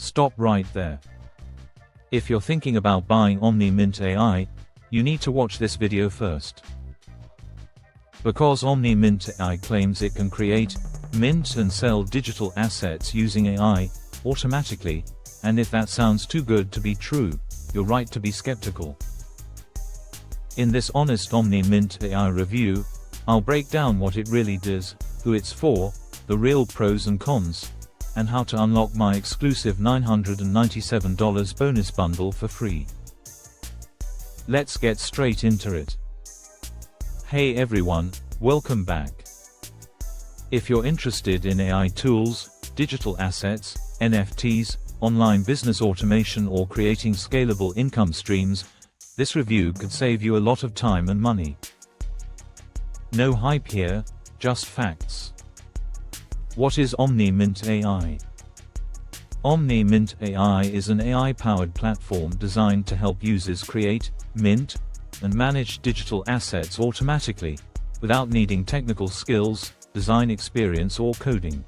Stop right there. If you're thinking about buying OmniMint AI, you need to watch this video first. Because OmniMint AI claims it can create, mint and sell digital assets using AI, automatically, and if that sounds too good to be true, you're right to be skeptical. In this honest OmniMint AI review, I'll break down what it really does, who it's for, the real pros and cons, and how to unlock my exclusive $997 bonus bundle for free. Let's get straight into it. Hey everyone, welcome back. If you're interested in AI tools, digital assets, NFTs, online business automation or creating scalable income streams, this review could save you a lot of time and money. No hype here, just facts. What is OmniMint AI? OmniMint AI is an AI-powered platform designed to help users create, mint, and manage digital assets automatically, without needing technical skills, design experience or coding.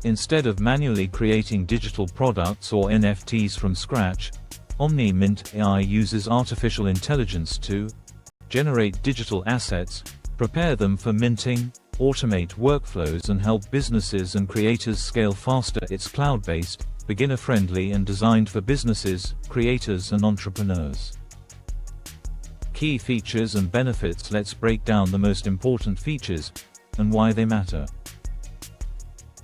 Instead of manually creating digital products or NFTs from scratch, OmniMint AI uses artificial intelligence to generate digital assets, prepare them for minting, automate workflows and help businesses and creators scale faster. It's cloud-based, beginner-friendly and designed for businesses, creators and entrepreneurs. Key features and benefits. Let's break down the most important features, and why they matter.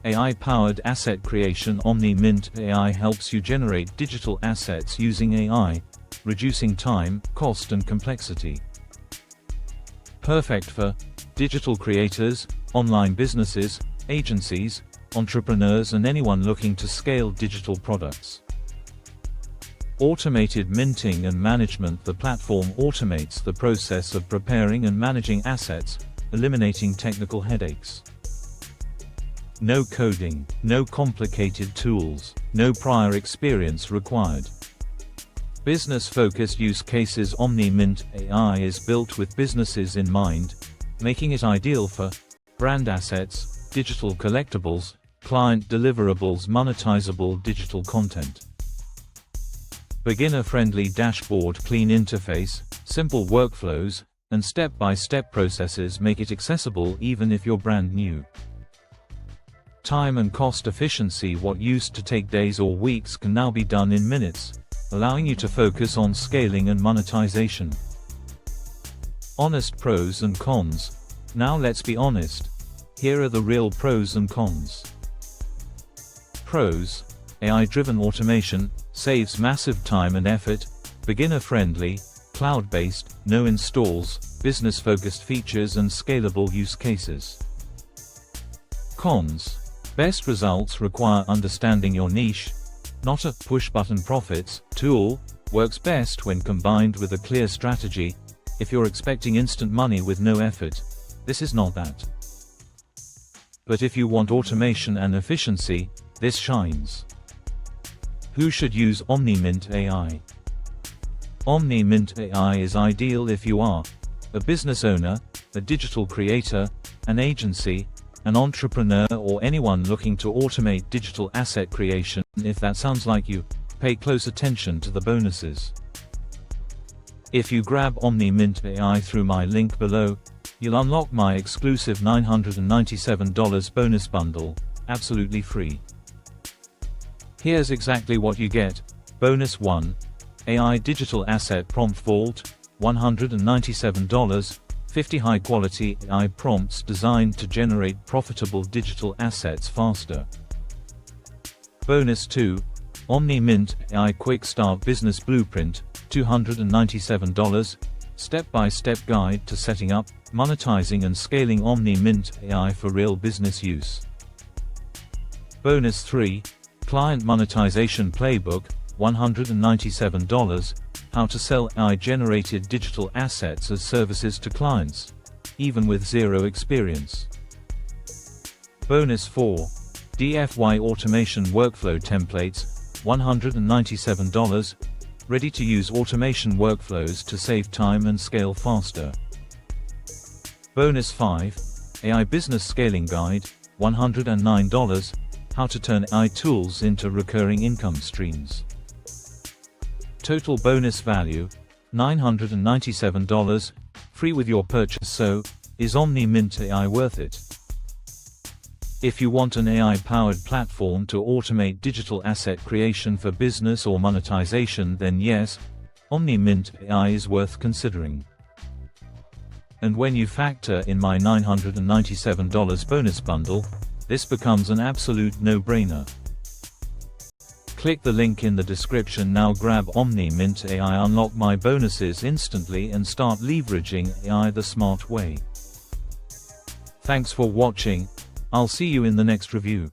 AI-powered asset creation. OmniMint AI helps you generate digital assets using AI, reducing time, cost and complexity. Perfect for digital creators, online businesses, agencies, entrepreneurs and anyone looking to scale digital products. Automated minting and management. The platform automates the process of preparing and managing assets, eliminating technical headaches. No coding, no complicated tools, no prior experience required. Business-focused use cases. OmniMint AI is built with businesses in mind, making it ideal for brand assets, digital collectibles, client deliverables, monetizable digital content. Beginner-friendly dashboard. Clean interface, simple workflows, and step-by-step processes make it accessible even if you're brand new. Time and cost efficiency. What used to take days or weeks can now be done in minutes, allowing you to focus on scaling and monetization. Honest pros and cons. Now let's be honest. Here are the real pros and cons. Pros: AI-driven automation, saves massive time and effort, beginner-friendly, cloud-based, no installs, business-focused features and scalable use cases. Cons: best results require understanding your niche, not a push-button profits tool, works best when combined with a clear strategy. If you're expecting instant money with no effort, this is not that. But if you want automation and efficiency, this shines. Who should use OmniMint AI? OmniMint AI is ideal if you are a business owner, a digital creator, an agency, an entrepreneur or anyone looking to automate digital asset creation. If that sounds like you, pay close attention to the bonuses. If you grab OmniMint AI through my link below, you'll unlock my exclusive $997 bonus bundle, absolutely free. Here's exactly what you get. Bonus 1. AI Digital Asset Prompt Vault, $197, 50 high-quality AI prompts designed to generate profitable digital assets faster. Bonus 2. OmniMint AI Quick Start Business Blueprint, $297, step-by-step guide to setting up, monetizing and scaling OmniMint AI for real business use. Bonus 3. Client Monetization Playbook, $197, how to sell AI-generated digital assets as services to clients, even with zero experience. Bonus 4. DFY Automation Workflow Templates, $197, ready-to-use automation workflows to save time and scale faster. Bonus 5. AI Business Scaling Guide, $109, How to turn AI tools into recurring income streams. Total bonus value, $997, free with your purchase. So, is OmniMint AI worth it? If you want an AI-powered platform to automate digital asset creation for business or monetization, then yes, OmniMint AI is worth considering. And when you factor in my $997 bonus bundle, this becomes an absolute no-brainer. Click the link in the description now, grab OmniMint AI, unlock my bonuses instantly and start leveraging AI the smart way. Thanks for watching. I'll see you in the next review.